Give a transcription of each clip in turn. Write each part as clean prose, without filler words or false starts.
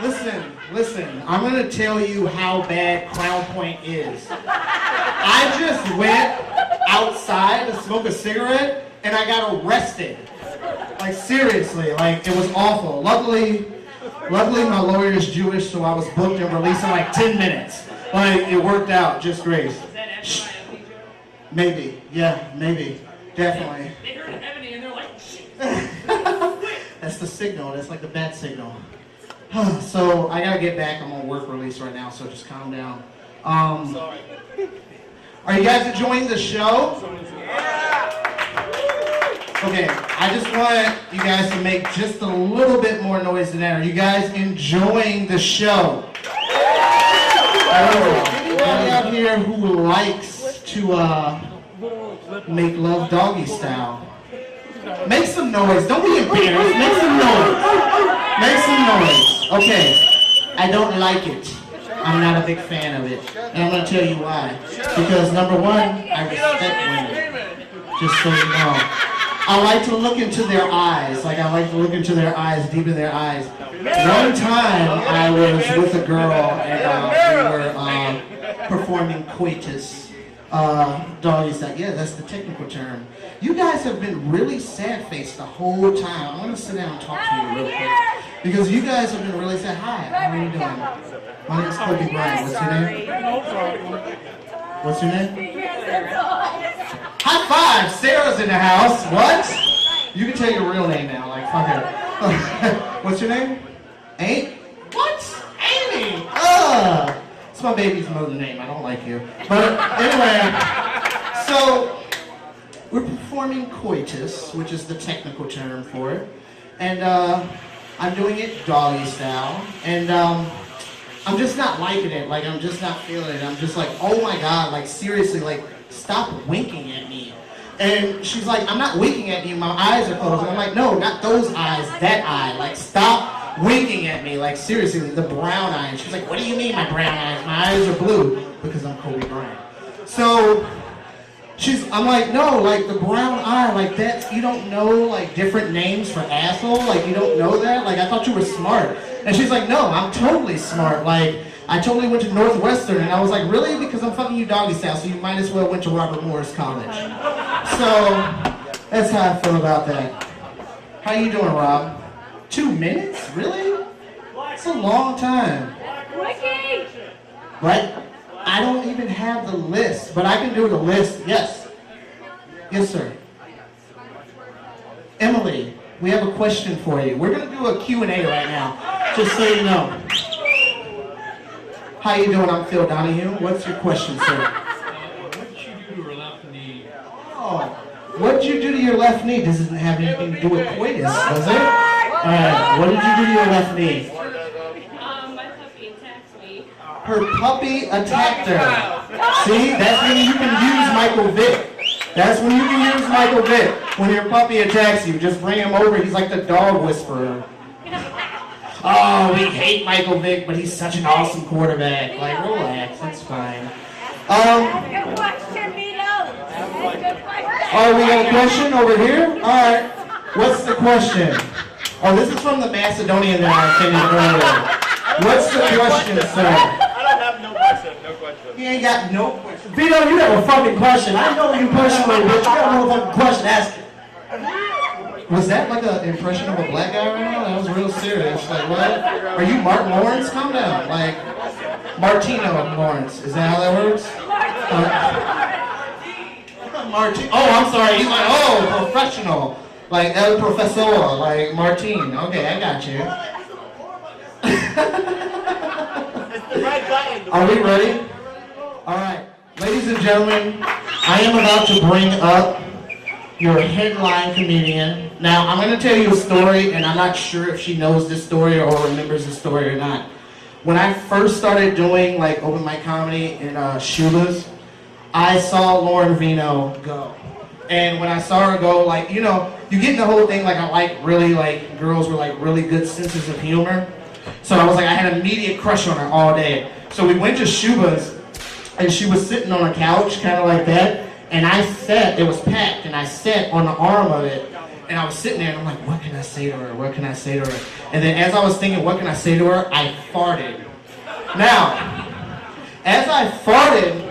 Listen, I'm gonna tell you how bad Crown Point is. I just went outside to smoke a cigarette and I got arrested. Like seriously, like it was awful. Luckily my lawyer is Jewish, so I was booked and released in like 10 minutes. Like it worked out just great. Maybe, yeah, maybe, definitely. They heard Ebony and they're like, shit. That's the signal, that's like the bat signal. So I gotta get back. I'm on work release right now, so just calm down. Sorry. Are you guys enjoying the show? Yeah. Okay, I just want you guys to make just a little bit more noise than that. Are you guys enjoying the show? Anybody out here who likes to make love doggy style? Make some noise. Don't be embarrassed. Make some noise. Make some noise. Okay, I don't like it. I'm not a big fan of it. And I'm going to tell you why. Because number one, I respect women. Just so you know. I like to look into their eyes. Like I like to look into their eyes, deep in their eyes. One time I was with a girl and we were performing coitus. Doggy style. Yeah, that's the technical term. You guys have been really sad-faced the whole time. I'm going to sit down and talk to you real quick. Because you guys have been really sad. Hi, how are you doing? My name's Kobe Bryant. What's your name? What's your name? High five! Sarah's in the house. What? You can tell your real name now. Like, fuck it. What's your name? What? Amy! It's my baby's mother name. I don't like you. But anyway, so we're performing coitus, which is the technical term for it. And I'm doing it doggy style. And I'm just not liking it. Like, I'm just not feeling it. I'm just like, oh my God, like seriously, like stop winking at me. And she's like, I'm not winking at you, my eyes are closed. And I'm like, no, not those eyes, that eye. Like, stop winking at me. Like, seriously, the brown eyes. She's like, what do you mean my brown eyes? My eyes are blue because I'm Kobe Bryant. So I'm like, no, like the brown eye, like that, you don't know like different names for asshole? Like you don't know that? Like I thought you were smart. And she's like, no, I'm totally smart. Like I totally went to Northwestern. And I was like, really? Because I'm fucking you doggy style, so you might as well went to Robert Morris College. So that's how I feel about that. How you doing, Rob? 2 minutes? Really? It's a long time. Right? I don't even have the list, but I can do the list. Yes. Yes, sir. Emily, we have a question for you. We're going to do a Q&A right now, just so you know. How you doing? I'm Phil Donahue. What's your question, sir? What did you do to her left knee? Oh, what did you do to your left knee? This doesn't have anything to do with coitus, does it? All right. What did you do to your left knee? My puppy attacked me. Her puppy attacked her. See, that's when you can use Michael Vick. That's when you can use Michael Vick. When your puppy attacks you, just bring him over. He's like the dog whisperer. Oh, we hate Michael Vick, but he's such an awesome quarterback. Like, relax, it's fine. Oh, we got a question over here? All right. What's the question? Oh, this is from the Macedonian that I finished earlier. What's the question, sir? I don't have no question. No question. He ain't got no question. Vino, you have a fucking question. I know you personally, but you got a motherfucking question. Ask it. Was that like an impression of a black guy right now? That was real serious. Like, what? Are you Martin Lawrence? Calm down. Like, Martino Lawrence. Is that how that works? Oh, I'm sorry. He's like, oh, professional. Like, El Professor. Like, Martine. Okay, I got you. Are we ready? All right. Ladies and gentlemen, I am about to bring up your headline comedian. Now, I'm going to tell you a story, and I'm not sure if she knows this story or remembers the story or not. When I first started doing, like, open mic comedy in Shuba's, I saw Lauren Vino go. And when I saw her go, like, you know, you get in the whole thing, like, I like really, like, girls with, like, really good senses of humor. So I was like, I had an immediate crush on her all day. So we went to Shuba's, and she was sitting on a couch, kind of like that. And I sat, it was packed, and I sat on the arm of it. And I was sitting there and I'm like, what can I say to her? What can I say to her? And then as I was thinking, what can I say to her? I farted. Now, as I farted,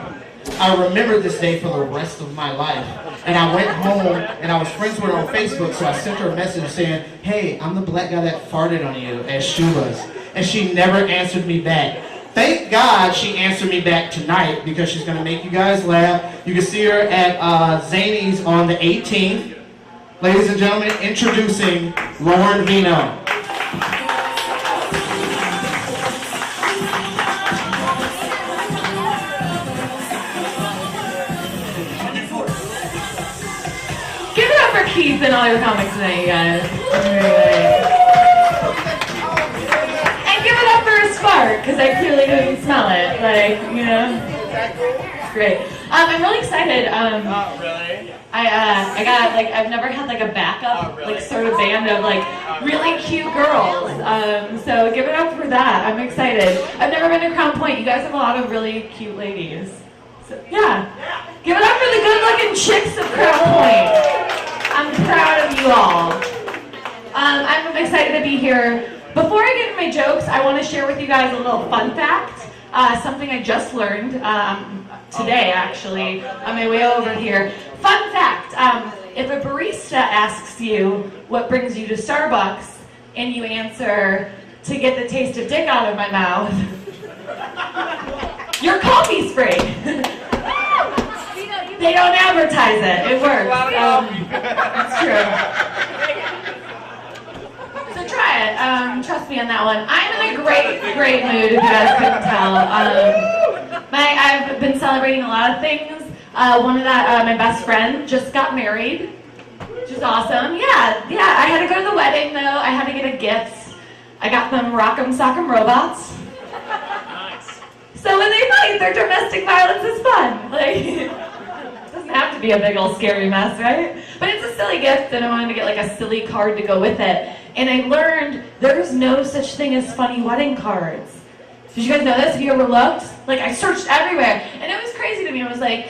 I remembered this day for the rest of my life. And I went home and I was friends with her on Facebook, so I sent her a message saying, hey, I'm the black guy that farted on you at Shula's. And she never answered me back. Thank God she answered me back tonight because she's going to make you guys laugh. You can see her at Zany's on the 18th. Ladies and gentlemen, introducing Lauren Vino. Give it up for Keith and all your comics tonight, you guys. And give it up for a spark, because I clearly didn't smell it. Like, you know. Great. I'm really excited. Really? I got, like, I've never had, like, a backup, like, sort of band of, like, really cute girls. So give it up for that. I'm excited. I've never been to Crown Point. You guys have a lot of really cute ladies. So, yeah. Give it up for the good-looking chicks of Crown Point. I'm proud of you all. I'm excited to be here. Before I get into my jokes, I want to share with you guys a little fun fact. Something I just learned today, actually, on my way over here. Fun fact, if a barista asks you what brings you to Starbucks, and you answer, to get the taste of dick out of my mouth, your coffee's free. They don't advertise it. It works. It's true. So try it. Trust me on that one. I'm in a great mood, if you guys couldn't tell. I've been celebrating a lot of things. One of that, my best friend just got married, which is awesome. Yeah. I had to go to the wedding though. I had to get a gift. I got them Rock'em Sock'em Robots. Nice. So when they fight, their domestic violence is fun. Like, it doesn't have to be a big old scary mess, right? But it's a silly gift, and I wanted to get like a silly card to go with it. And I learned there's no such thing as funny wedding cards. Did you guys know this? Have you ever looked? Like, I searched everywhere, and it was crazy to me. It was like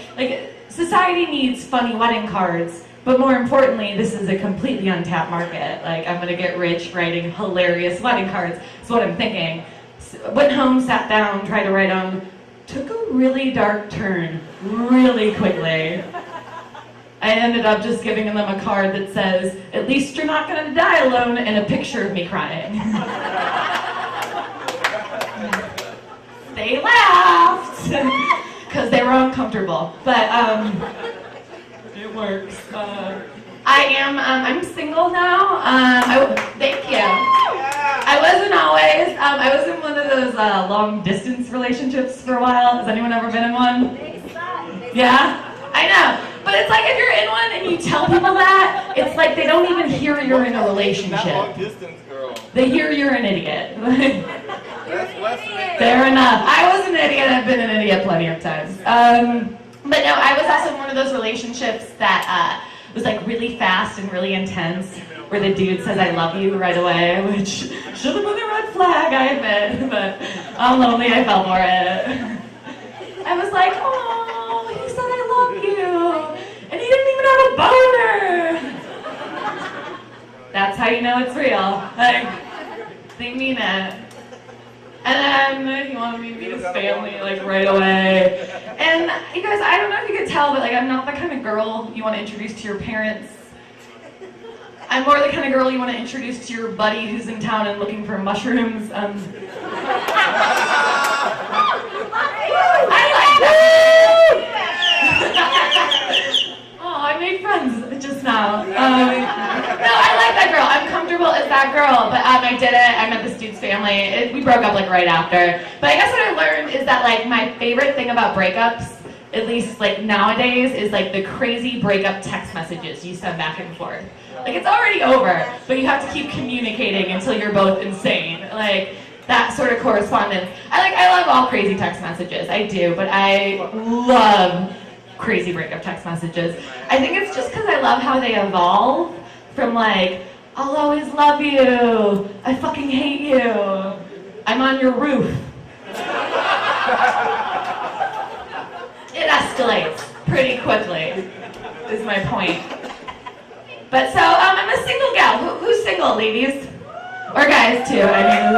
society needs funny wedding cards, but more importantly, this is a completely untapped market. Like, I'm gonna get rich writing hilarious wedding cards. That's what I'm thinking. Went home, sat down, tried to write them. Took a really dark turn really quickly. I ended up just giving them a card that says, "At least you're not gonna die alone," and a picture of me crying. They laughed because they were uncomfortable, but it works. I'm single now. Thank you. I wasn't always. I was in one of those long distance relationships for a while. Has anyone ever been in one? Yeah, I know. But it's like if you're in one and you tell people that, it's like they don't even hear you're in a relationship. That long distance girl. They hear you're an idiot. That's less than it. Fair enough. I was an idiot. I've been an idiot plenty of times. But no, I was also in one of those relationships that was like really fast and really intense, where the dude says "I love you" right away, which should have been a red flag, I admit. But I'm lonely. I fell for it. I was like, "Oh, he said I love you," and he didn't even have a boner. That's how you know it's real. Like, they mean it. And then he wanted me to meet his family, like, right away. And you guys, I don't know if you could tell, but like, I'm not the kind of girl you want to introduce to your parents. I'm more the kind of girl you want to introduce to your buddy who's in town and looking for mushrooms. I like that. Oh, I made friends just now. No, I like that girl. I'm comfortable as that girl, but I did it. I met this dude's family. We broke up like right after. But I guess what I learned is that like my favorite thing about breakups, at least like nowadays, is like the crazy breakup text messages you send back and forth. Like it's already over, but you have to keep communicating until you're both insane. Like that sort of correspondence. I love all crazy text messages. I do, but I love crazy breakup text messages. I think it's just because I love how they evolve from like, "I'll always love you, I fucking hate you, I'm on your roof." It escalates pretty quickly, is my point. But so, I'm a single gal. Who's single, ladies? Or guys, too, I mean.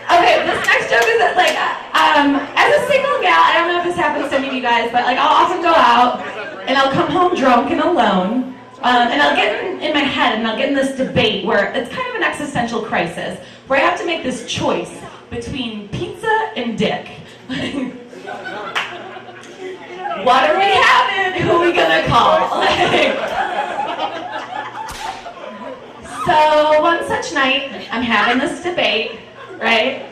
Okay, this next joke is that, like, as a single gal, I don't know if this happens to any of you guys, but, like, I'll often go out, and I'll come home drunk and alone, and I'll get in my head, and I'll get in this debate where it's kind of an existential crisis, where I have to make this choice between pizza and dick. What are we having? Who are we gonna call? So one such night, I'm having this debate, right?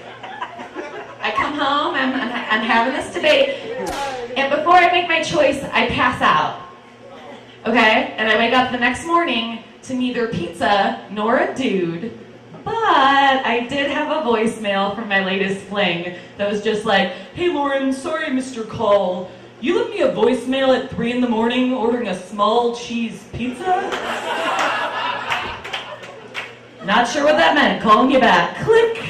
I come home, I'm having this debate, and before I make my choice, I pass out. Okay? And I wake up the next morning to neither pizza nor a dude, but I did have a voicemail from my latest fling that was just like, "Hey Lauren, sorry Mr. Call. You left me a voicemail at 3 in the morning ordering a small cheese pizza?" Not sure what that meant. Calling you back. Click.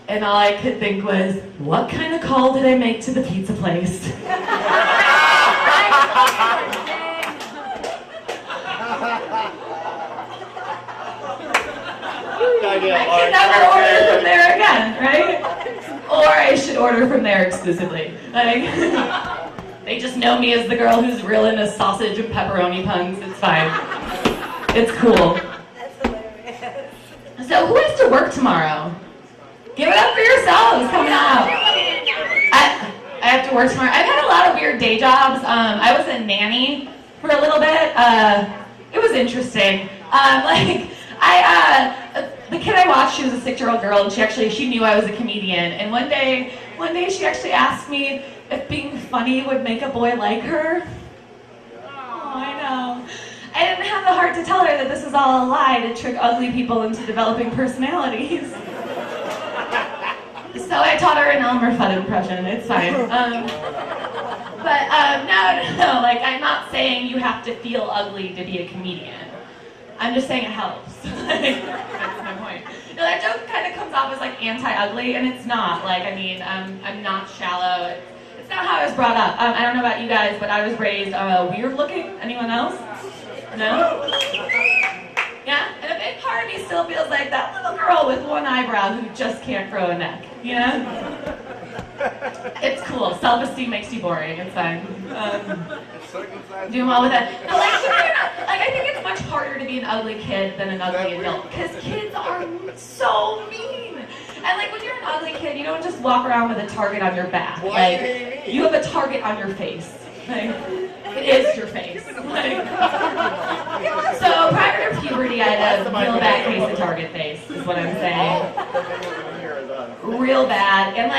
And all I could think was, what kind of call did I make to the pizza place? I can never order from there again, right? Or I should order from there exclusively. Like, they just know me as the girl who's real into sausage and pepperoni puns. It's fine. It's cool. So who has to work tomorrow? Give it up for yourselves coming out. I have to work tomorrow. I've had a lot of weird day jobs. I was a nanny for a little bit. It was interesting. The kid I watched, she was a 6-year-old girl, and she knew I was a comedian. And one day she actually asked me if being funny would make a boy like her. Oh, I know. I didn't have the heart to tell her that this is all a lie to trick ugly people into developing personalities. So I taught her an Elmer Fudd impression. It's fine. No. Like, I'm not saying you have to feel ugly to be a comedian. I'm just saying it helps. That's my point. No, that joke kind of comes off as like anti-ugly, and it's not. Like, I mean, I'm not shallow. It's not how I was brought up. I don't know about you guys, but I was raised weird looking. Anyone else? No? Yeah? And a big part of me still feels like that little girl with one eyebrow who just can't grow a neck. You know? It's cool. Self-esteem makes you boring. It's fine. Doing well with it. No, I think it's much harder to be an ugly kid than an ugly adult, because kids are so mean. And like, when you're an ugly kid, you don't just walk around with a target on your back. Like, you have a target on your face. Like, it is your face. Like, so prior to puberty, I had a real bad case of target face, is what I'm saying. Real bad. And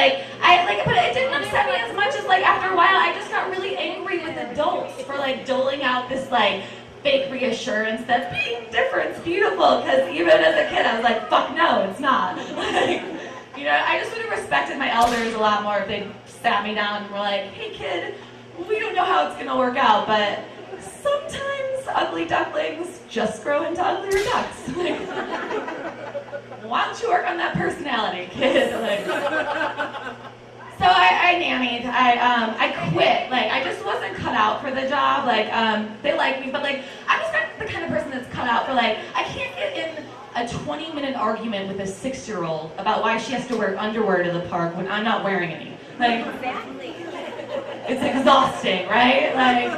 but it didn't upset me as much as like after a while I just got really angry with adults for like doling out this like fake reassurance that being different's beautiful, because even as a kid I was like, fuck no, it's not. Like, you know, I just would have respected my elders a lot more if they sat me down and were like, hey kid, we don't know how it's gonna work out, but sometimes ugly ducklings just grow into uglier ducks. Like, why don't you work on that personality, kid? Like, so I nannied. I quit. Like, I just wasn't cut out for the job. Like, they liked me, but like, I'm just not the kind of person that's cut out for like, I can't get in a 20-minute argument with a 6-year-old about why she has to wear underwear to the park when I'm not wearing any. Like, exactly. It's exhausting, right? Like.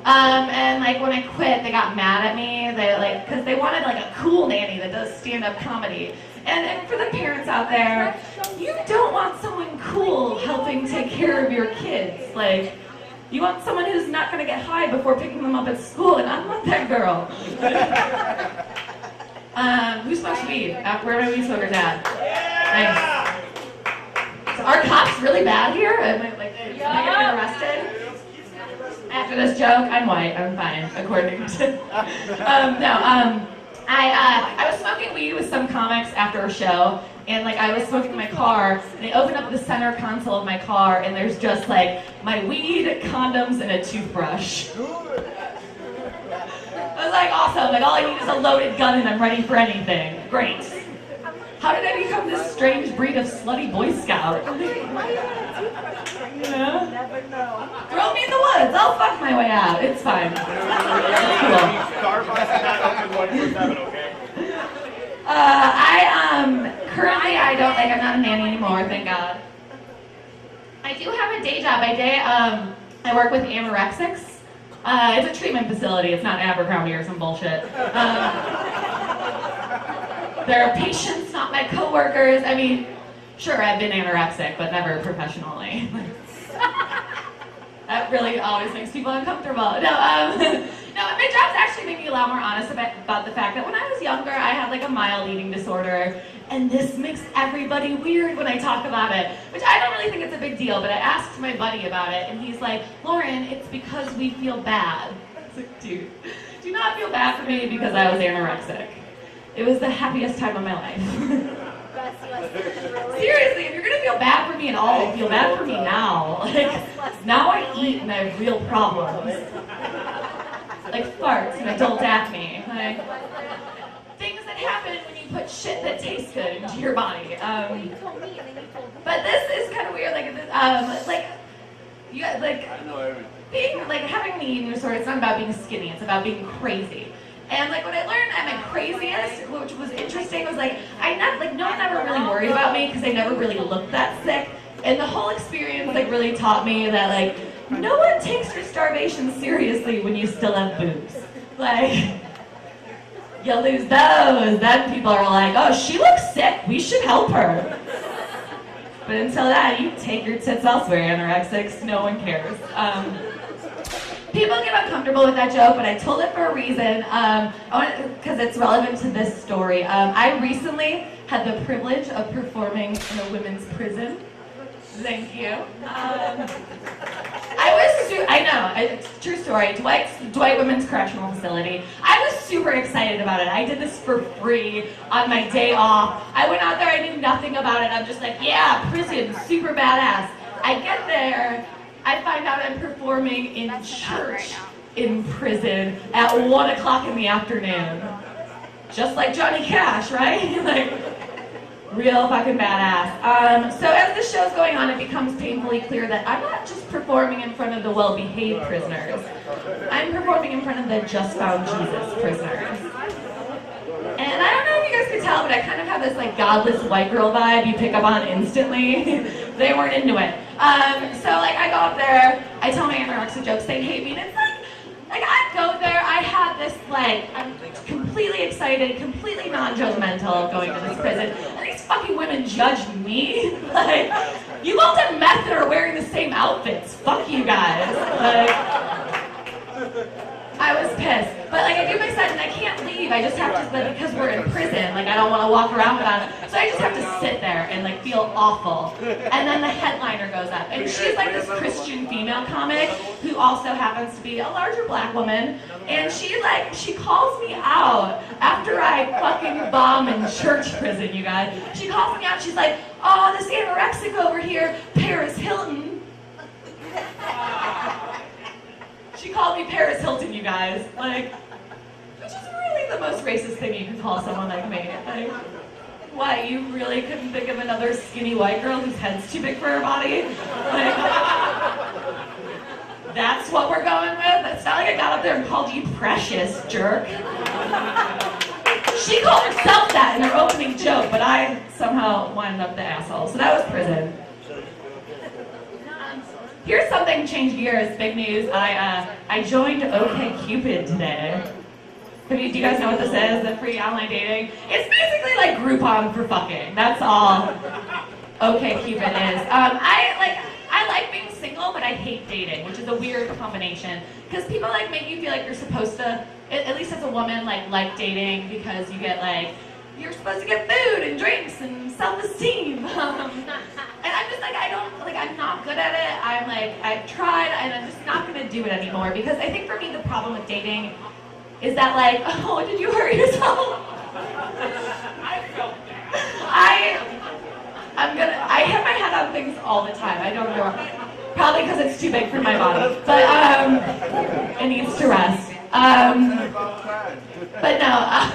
And like when I quit, they got mad at me. They like, because they wanted like a cool nanny that does stand-up comedy. And for the parents out there, you don't want someone cool helping take care of your kids. Like, you want someone who's not going to get high before picking them up at school, and I'm not that girl. Who smokes weed? Where are my weed smokers at? Nice. So are cops really bad here? Am I getting arrested? After this joke, I'm white. I'm fine, according to. I was smoking weed with some comics after a show, and like I was smoking in my car, and I opened up the center console of my car, and there's just like my weed, condoms, and a toothbrush. I was like, awesome! Like all I need is a loaded gun, and I'm ready for anything. Great. How did I become this strange breed of slutty Boy Scout? Yeah. Never know. Throw me in the woods. I'll fuck my way out. It's fine. It's cool. Starbucks is not open 24/7, okay? Currently I'm not a nanny anymore, thank God. I do have a day job. I work with anorexics. It's a treatment facility. It's not Abercrombie or some bullshit. There are patients, not my coworkers. I mean, sure, I've been anorexic, but never professionally. That really always makes people uncomfortable. No, my job's actually made me a lot more honest about the fact that when I was younger, I had like a mild eating disorder, and this makes everybody weird when I talk about it, which I don't really think it's a big deal, but I asked my buddy about it, and he's like, Lauren, it's because we feel bad. I was like, dude, do not feel bad for me because I was anorexic. It was the happiest time of my life. Seriously, if you're gonna feel bad for me at all, feel bad for me now. Like, now I eat and I have real problems. Like farts and adult acne. Like, things that happen when you put shit that tastes good into your body. But this is kind of weird. Having an eating disorder, it's not about being skinny, it's about being crazy. And like when I learned at my craziest, which was interesting, was like no one ever really worried about me because I never really looked that sick. And the whole experience like really taught me that like no one takes your starvation seriously when you still have boobs. Like you lose those, then people are like, oh, she looks sick, we should help her. But until that, you take your tits elsewhere, anorexics, no one cares. People get uncomfortable with that joke, but I told it for a reason, because it's relevant to this story. I recently had the privilege of performing in a women's prison. Thank you. I know, it's a true story, Dwight Women's Correctional Facility. I was super excited about it. I did this for free on my day off. I went out there, I knew nothing about it. I'm just like, yeah, prison, super badass. I get there, I find out I'm performing in church in prison at 1 o'clock in the afternoon. Just like Johnny Cash, right? Like, real fucking badass. So as the show's going on, it becomes painfully clear that I'm not just performing in front of the well-behaved prisoners. I'm performing in front of the just found Jesus prisoners. And I don't know if you guys could tell, but I kind of have this like godless white girl vibe you pick up on instantly. They weren't into it. So like I go up there, I tell my anorexic jokes, they hate me, and it's like I go there, I have this like, I'm completely excited, completely non-judgmental going to this prison, and these fucking women judge me. Like, you all done meth and are wearing the same outfits. Fuck you guys. Like, I was pissed. But like I do my set and I can't leave. I just have to, because we're in prison, like I don't want to walk around without it. So I just have to sit there and like feel awful. And then the headliner goes up. And she's like this Christian female comic who also happens to be a larger black woman. And she calls me out after I fucking bomb in church prison, you guys. She calls me out, she's like, oh, this anorexic over here, Paris Hilton. She called me Paris Hilton, you guys. Like, which is really the most racist thing you can call someone like me. Like, what, you really couldn't think of another skinny white girl whose head's too big for her body? Like, that's what we're going with? It's not like I got up there and called you precious, jerk. She called herself that in her opening joke, but I somehow wound up the asshole. So that was prison. Here's something change gears, big news. I joined OkCupid today. Do you guys know what this is? The free online dating? It's basically like Groupon for fucking. That's all OkCupid is. I like being single, but I hate dating, which is a weird combination. Because people like make you feel like you're supposed to, at least as a woman, like dating because you get like, you're supposed to get food and drinks and self-esteem. And I'm just like, I'm not good at it. I'm like, I've tried and I'm just not gonna do it anymore because I think for me the problem with dating is that like, oh, did you hurt yourself? I felt that. I hit my head on things all the time. I don't know. Probably because it's too big for my body. But it needs to rest. But no.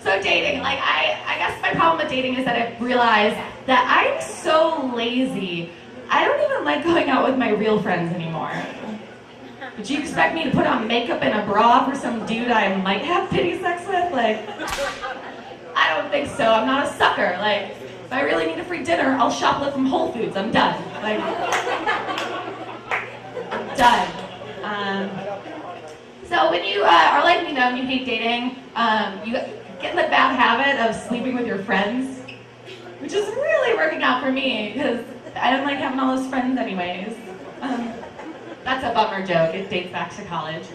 So dating, like I guess my about dating is that I've realized that I'm so lazy. I don't even like going out with my real friends anymore. Would you expect me to put on makeup and a bra for some dude I might have pity sex with? Like, I don't think so. I'm not a sucker. Like, if I really need a free dinner, I'll shoplift from Whole Foods. I'm done. Like, done. So when you are like me though, and you hate dating, you get in the bad habit of sleeping with your friends, which is really working out for me because I don't like having all those friends anyways. That's a bummer joke. It dates back to college. It's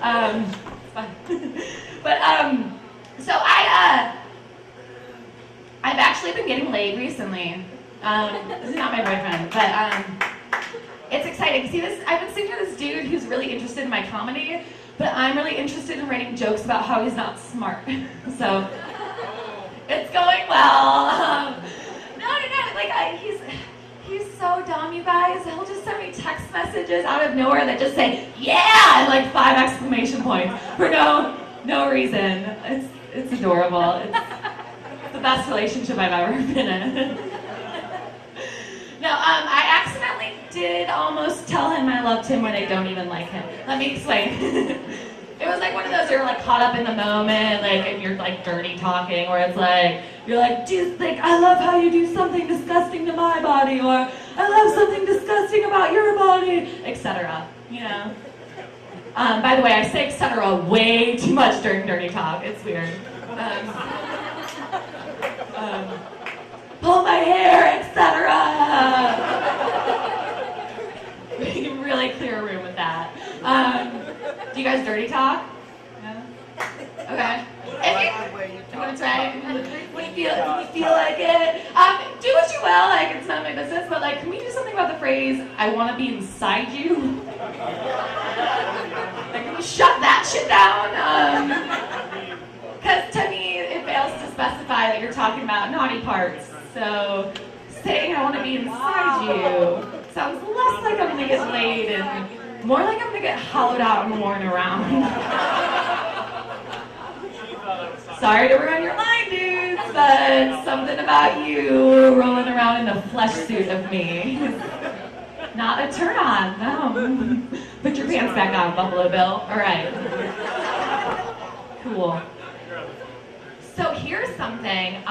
fun. But so I've actually been getting laid recently. This is not my boyfriend, but it's exciting. See this? I've been sitting with this dude who's really interested in my comedy, but I'm really interested in writing jokes about how he's not smart. So it's going well. No, like he's so dumb, you guys. He'll just send me text messages out of nowhere that just say "yeah" and like 5 exclamation points for no reason. It's adorable. It's the best relationship I've ever been in. No, I accidentally did almost tell him I loved him when I don't even like him. Let me explain. It was like one of those you're like caught up in the moment, like, and you're like dirty talking, where it's like, you're like, dude, like, I love how you do something disgusting to my body, or I love something disgusting about your body, etc. You know? By the way, I say etc. way too much during dirty talk. It's weird. Pull my hair, etc. We can really clear a room with that. Do you guys dirty talk? No? Okay. If you want to try it, when you feel like it, do what you will. Like, it's none of my business. But like, can we do something about the phrase "I want to be inside you"? Like, can we shut that shit down? Because to me, it fails to specify that you're talking about naughty parts. So saying "I want to be inside you" sounds less like I'm gonna get laid and more like I'm gonna get hollowed out and worn around. Sorry to ruin your line, dudes, but something about you rolling around in a flesh suit of me is not a turn on. No. Put your pants back on, Buffalo Bill. All right. Cool. So here's something.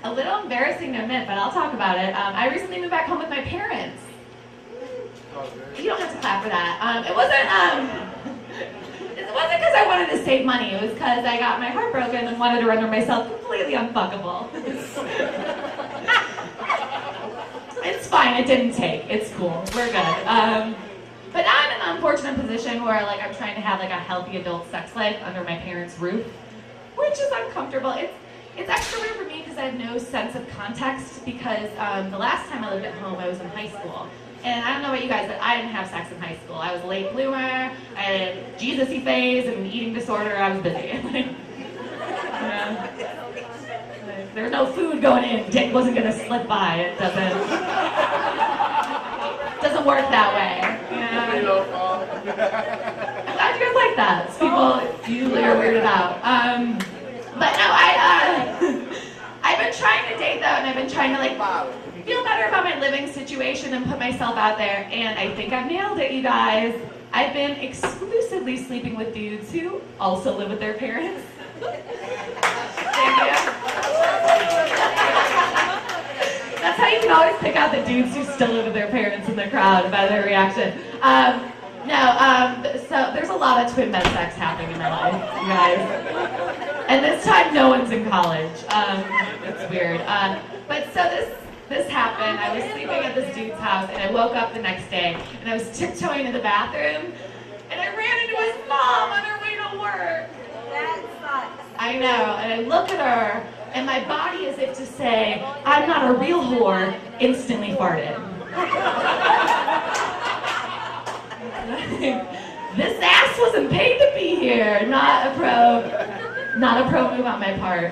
A little embarrassing to admit, but I'll talk about it. I recently moved back home with my parents. You don't have to clap for that. It wasn't because I wanted to save money. It was because I got my heart broken and wanted to render myself completely unfuckable. It's fine. It didn't take. It's cool. We're good. But now I'm in an unfortunate position where like I'm trying to have like a healthy adult sex life under my parents' roof, which is uncomfortable. It's extra weird for me because I have no sense of context because the last time I lived at home, I was in high school. And I don't know about you guys, but I didn't have sex in high school. I was a late bloomer, I had a Jesus-y phase and eating disorder, I was busy. There was no food going in, dick wasn't gonna slip by, it doesn't work that way. I'm glad you guys like that. People usually are weirded out. But no, I've been trying to date though, and I've been trying to like feel better about my living situation and put myself out there, and I think I've nailed it, you guys. I've been exclusively sleeping with dudes who also live with their parents. Thank you. That's how you can always pick out the dudes who still live with their parents in the crowd by their reaction. So there's a lot of twin bed sex happening in my life, you guys. And this time, no one's in college. It's weird. But so this happened. I was sleeping at this dude's house, and I woke up the next day, and I was tiptoeing to the bathroom, and I ran into his mom on her way to work. That sucks. I know, and I look at her, and my body, as if to say, I'm not a real whore, instantly farted. This ass wasn't paid to be here. Not a pro move on my part.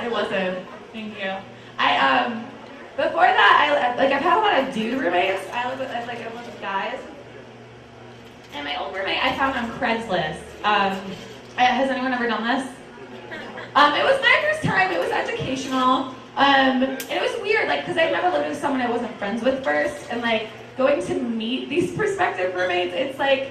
It wasn't. Thank you. Before that, I've had a lot of dude roommates. I live with a bunch of guys. And my old roommate I found on Craigslist. Has anyone ever done this? It was my first time. It was educational. confrontational. And it was weird, like, because I never lived with someone I wasn't friends with first, and like going to meet these prospective roommates, it's like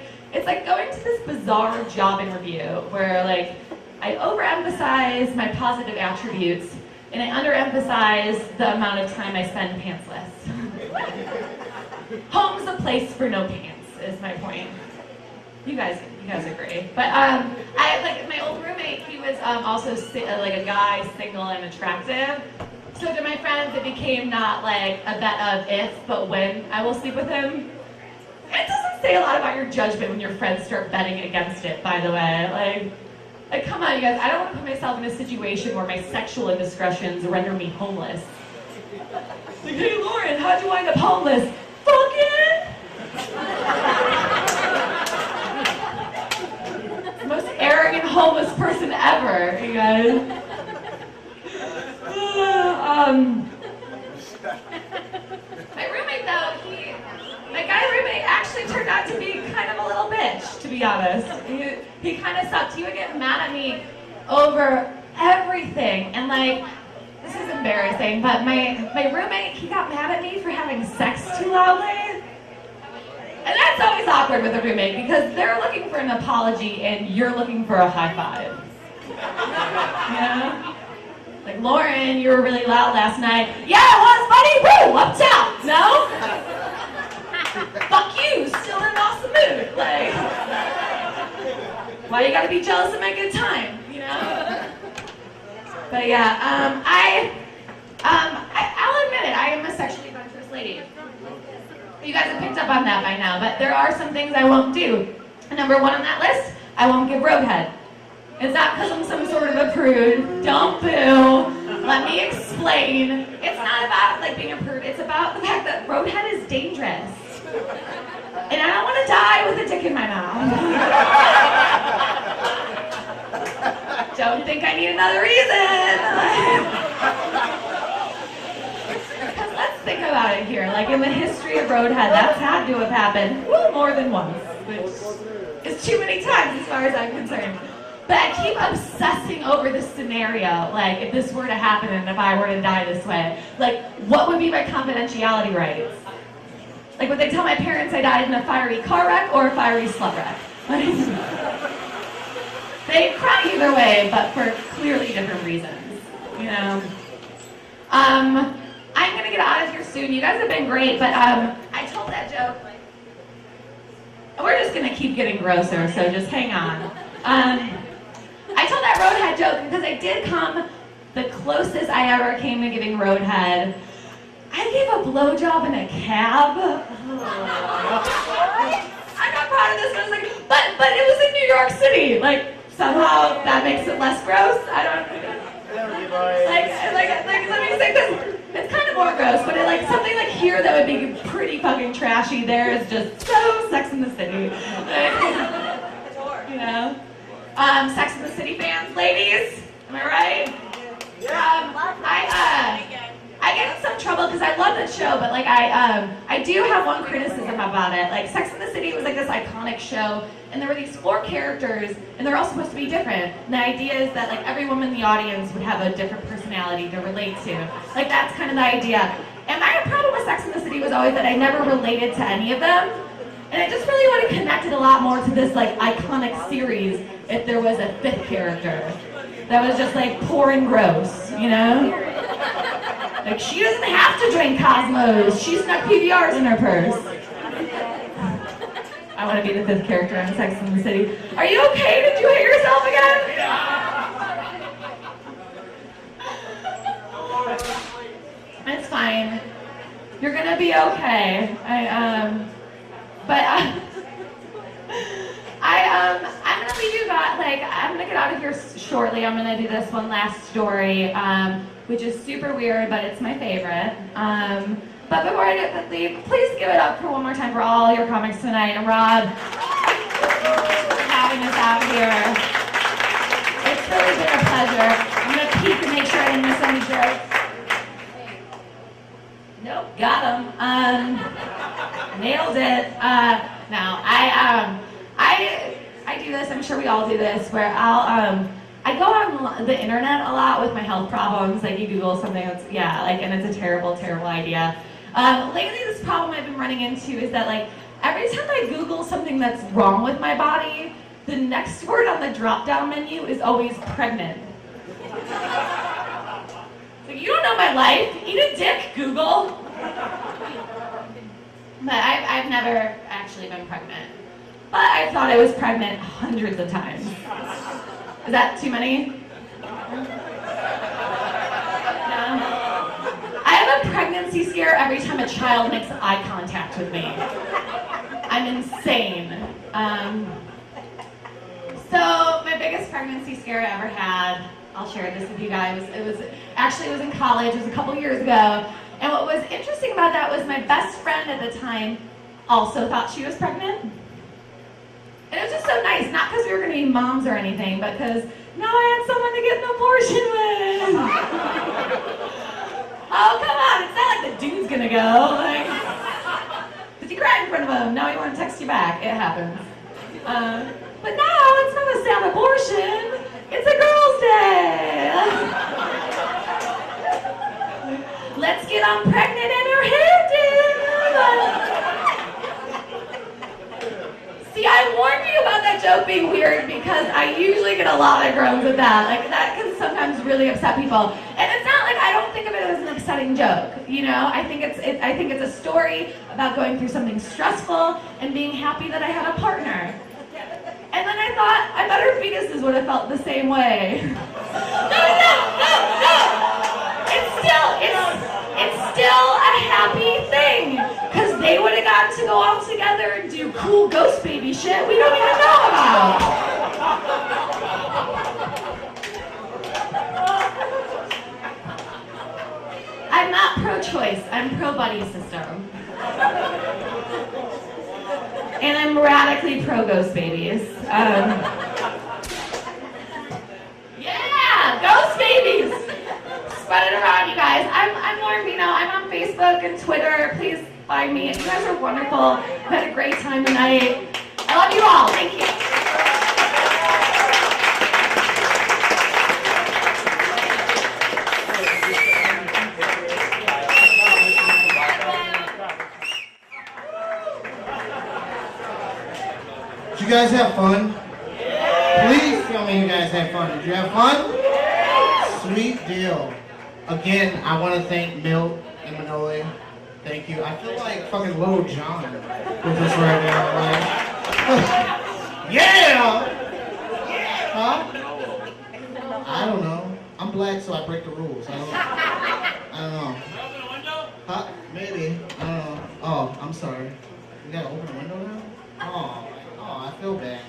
going to this bizarre job interview where like I overemphasize my positive attributes and I underemphasize the amount of time I spend pantsless. Home's a place for no pants, is my point. You guys agree. But I like my old roommate. He was also like a guy, single and attractive. So to my friends, it became not like a bet of if, but when I will sleep with him. It doesn't say a lot about your judgment when your friends start betting against it. By the way, like come on, you guys. I don't want to put myself in a situation where my sexual indiscretions render me homeless. Like, hey Lauren, how'd you wind up homeless? Fucking. Most arrogant homeless person ever, you guys. My roommate though, my guy roommate actually turned out to be kind of a little bitch, to be honest. He kind of sucked. He would get mad at me over everything, and like, this is embarrassing, but my roommate, he got mad at me for having sex too loudly. And that's always awkward with a roommate because they're looking for an apology and you're looking for a high five. You know? Like, Lauren, you were really loud last night. Yeah, I was, buddy! Woo! Up top! No? Fuck you! Still in an awesome mood. Like, why you gotta be jealous of my good time? You know? But yeah, I'll admit it, I am a sexually adventurous lady. You guys have picked up on that by now, but there are some things I won't do. Number one on that list, I won't give roadhead. It's not because I'm some sort of a prude. Don't boo. Let me explain. It's not about like being a prude. It's about the fact that roadhead is dangerous. And I don't want to die with a dick in my mouth. Don't think I need another reason. Because let's think about it here. Like in the history of roadhead, that's had to have happened more than once, which is too many times as far as I'm concerned. But I keep obsessing over this scenario, like if this were to happen and if I were to die this way, like what would be my confidentiality rights? Like would they tell my parents I died in a fiery car wreck or a fiery slut wreck? They'd cry either way, but for clearly different reasons, you know? I'm gonna get out of here soon. You guys have been great, but I told that joke. We're just gonna keep getting grosser, so just hang on. I told that roadhead joke because I did come the closest I ever came to giving roadhead. I gave a blowjob in a cab. I'm not proud of this, but I was like, but it was in New York City. Like somehow that makes it less gross. I don't. Like let me say this. It's kind of more gross, but like something like here that would be pretty fucking trashy. There is just so Sex in the City. You know. Sex in the City fans, ladies, am I right? I get in some trouble because I love this show, but like I do have one criticism about it. Like Sex in the City was like this iconic show, and there were these 4 characters, and they're all supposed to be different. And the idea is that like every woman in the audience would have a different personality to relate to. Like that's kind of the idea. And my problem with Sex in the City was always that I never related to any of them. And I just really would have connected a lot more to this like iconic series if there was a 5th character that was just like poor and gross, you know? Like she doesn't have to drink Cosmos. She snuck PBRs in her purse. I want to be the 5th character on Sex in the City. Are you okay? Did you hit yourself again? It's fine. You're gonna be okay. I'm gonna leave you guys, like, I'm gonna get out of here shortly. I'm gonna do this one last story, which is super weird, but it's my favorite. But before I leave, please give it up for one more time for all your comics tonight. And Rob, for having us out here. It's really been a pleasure. I'm gonna peek and make sure I didn't miss any jokes. Nope, got him. Nailed it. No, I do this. I'm sure we all do this, where I'll I go on the internet a lot with my health problems. Like you Google something that's, and it's a terrible, terrible idea. Lately, this problem I've been running into is that like every time I Google something that's wrong with my body, the next word on the drop-down menu is always pregnant. Like, you don't know my life. Eat a dick, Google. But I've never actually been pregnant. But I thought I was pregnant hundreds of times. Is that too many? No? I have a pregnancy scare every time a child makes eye contact with me. I'm insane. So my biggest pregnancy scare I ever had, I'll share this with you guys. It was in college. It was a couple years ago. And what was interesting about that was my best friend at the time also thought she was pregnant. And it was just so nice, not because we were going to be moms or anything, but because now I had someone to get an abortion with. Oh, come on, it's not like the dude's going to go. Like, did you cry in front of him? Now he wants to text you back. It happens. But now it's not a sad abortion. It's a girl's day. Let's get on pregnant and her hair did. See, I warned you about that joke being weird because I usually get a lot of groans with that. Like, that can sometimes really upset people. And it's not like I don't think of it as an upsetting joke, you know? I think it's a story about going through something stressful and being happy that I had a partner. And then I thought, I bet her fetuses would have felt the same way. No! It's still a happy thing. Because they would have gotten to go off together and do cool ghost baby shit we don't even know about. I'm not pro-choice, I'm pro-buddy system. And I'm radically pro-ghost babies. Yeah, ghost babies! Spread it around, you guys. I'm Vino. I'm on Facebook and Twitter. Please find me. You guys are wonderful. I've had a great time tonight. I love you all. Thank you. Did you guys have fun? Please tell me you guys had fun. Did you have fun? Sweet deal. Again, I want to thank Milt and Manoli. Thank you. I feel like fucking Little John with this right now. Like, yeah! Huh? I don't know. I'm black, so I break the rules. I don't know. Huh? Maybe. I don't know. Oh, I'm sorry. We gotta open the window now? Oh, I feel bad.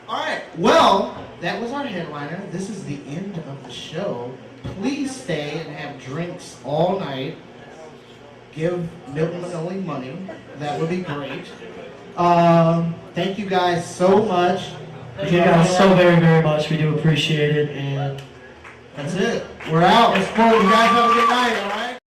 Alright, well, that was our headliner. This is the end of the show. Please stay and have drinks all night. Give Milton Manoli money. That would be great. Thank you guys so much. Thank you guys so very, very much. We do appreciate it. And that's it. We're out. Let's go. You guys have a good night, alright?